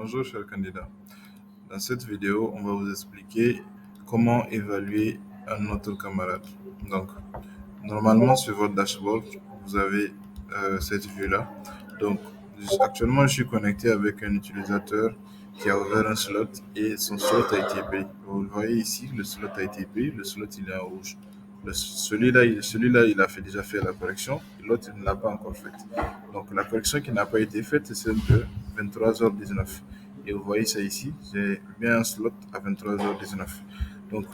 Bonjour chers candidats. Dans cette vidéo, on va vous expliquer comment évaluer un autre camarade. Donc, normalement sur votre dashboard, vous avez cette vue-là. Donc, actuellement, je suis connecté avec un utilisateur qui a ouvert un slot et son slot a été pris. Vous le voyez ici, le slot a été pris, le slot il est en rouge. Celui-là, il a déjà fait la correction, et l'autre, il ne l'a pas encore faite. Donc, la correction qui n'a pas été faite, c'est celle de 23h19. Et vous voyez ça ici, j'ai bien un slot à 23h19. Donc,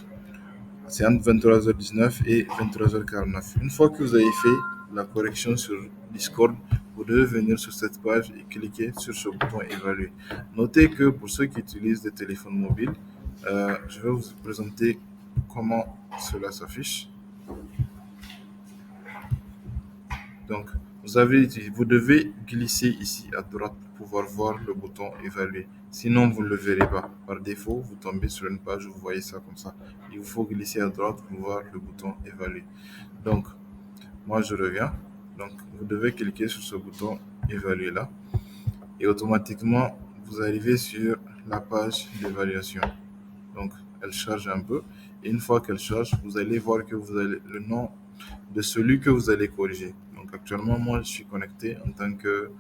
c'est entre 23h19 et 23h49. Une fois que vous avez fait la correction sur Discord, vous devez venir sur cette page et cliquer sur ce bouton évaluer. Notez que pour ceux qui utilisent des téléphones mobiles, je vais vous présenter comment cela s'affiche. Donc, vous devez glisser ici à droite pour pouvoir voir le bouton évaluer. Sinon, vous ne le verrez pas. Par défaut, vous tombez sur une page où vous voyez ça comme ça. Il vous faut glisser à droite pour voir le bouton évaluer. Donc, moi, je reviens. Donc, vous devez cliquer sur ce bouton évaluer là. Et automatiquement, vous arrivez sur la page d'évaluation. Donc, elle charge un peu. Et une fois qu'elle charge, vous allez voir que vous avez le nom de celui que vous allez corriger. Donc, actuellement, moi, je suis connecté en tant que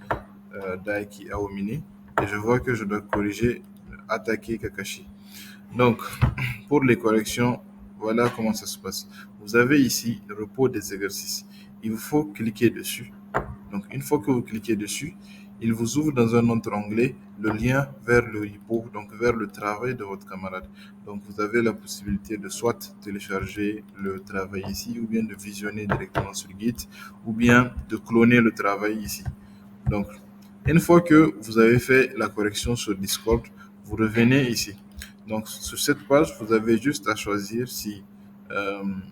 Daiki Aomini et je vois que je dois corriger Atake Kakashi. Donc, pour les corrections, voilà comment ça se passe. Vous avez ici le repos des exercices. Il vous faut cliquer dessus. Donc, une fois que vous cliquez dessus, il vous ouvre dans un autre onglet le lien vers le repo, donc vers le travail de votre camarade. Donc, vous avez la possibilité de soit télécharger le travail ici, ou bien de visionner directement sur Git, ou bien de cloner le travail ici. Donc, une fois que vous avez fait la correction sur Discord, vous revenez ici. Donc, sur cette page, vous avez juste à choisir si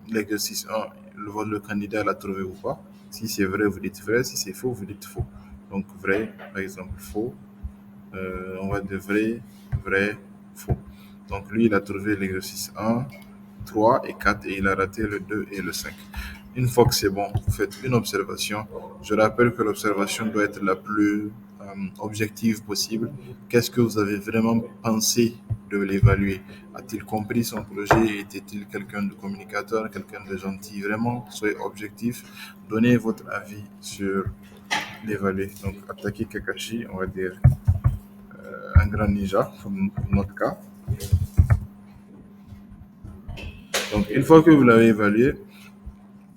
l'exercice 1, le candidat l'a trouvé ou pas. Si c'est vrai, vous dites vrai. Si c'est faux, vous dites faux. Donc, vrai, par exemple, faux. On va dire vrai, vrai, faux. Donc, lui, il a trouvé l'exercice 1, 3 et 4 et il a raté le 2 et le 5. Une fois que c'est bon, vous faites une observation. Je rappelle que l'observation doit être la plus objective possible. Qu'est-ce que vous avez vraiment pensé de l'évaluer? A-t-il compris son projet? Était-il quelqu'un de communicateur, quelqu'un de gentil? Vraiment, soyez objectif. Donnez votre avis sur l'évaluer. Donc, attaquer Kakashi, on va dire un grand ninja, comme notre cas. Donc, une fois que vous l'avez évalué,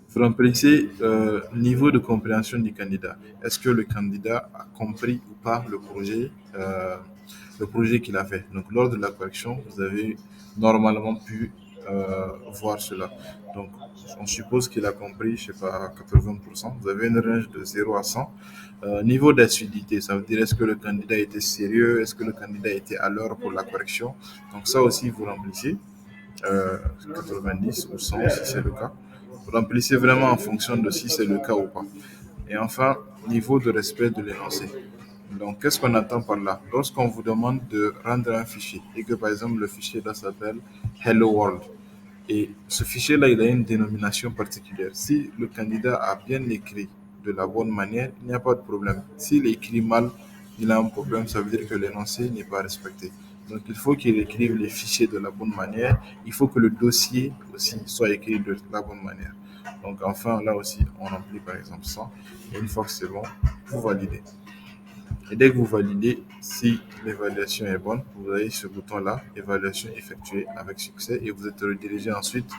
vous remplissez niveau de compréhension du candidat. Est-ce que le candidat a compris ou pas le projet qu'il a fait? Donc, lors de la correction, vous avez normalement pu voir cela. Donc, on suppose qu'il a compris, je sais pas, à 80%. Vous avez une range de 0 à 100. Niveau d'assiduité, ça veut dire est-ce que le candidat était sérieux? Est-ce que le candidat était à l'heure pour la correction? Donc, ça aussi, vous remplissez. 90 ou 100 si c'est le cas. Vous remplissez vraiment en fonction de si c'est le cas ou pas. Et enfin, niveau de respect de l'énoncé. Donc, qu'est-ce qu'on attend par là? Lorsqu'on vous demande de rendre un fichier et que par exemple le fichier là s'appelle Hello World et ce fichier-là, il a une dénomination particulière. Si le candidat a bien écrit de la bonne manière, il n'y a pas de problème. S'il écrit mal, il a un problème, ça veut dire que l'énoncé n'est pas respecté. Donc, il faut qu'il écrive les fichiers de la bonne manière. Il faut que le dossier aussi soit écrit de la bonne manière. Donc, enfin, là aussi, on remplit par exemple ça. Et une fois que c'est bon, vous validez. Et dès que vous validez, si l'évaluation est bonne, vous avez ce bouton-là, évaluation effectuée avec succès, et vous êtes redirigé ensuite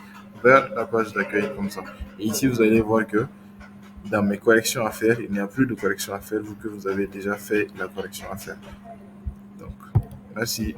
vers la page d'accueil comme ça. Et ici, vous allez voir que dans mes corrections à faire, il n'y a plus de corrections à faire vu que vous avez déjà fait la correction à faire. Donc, merci.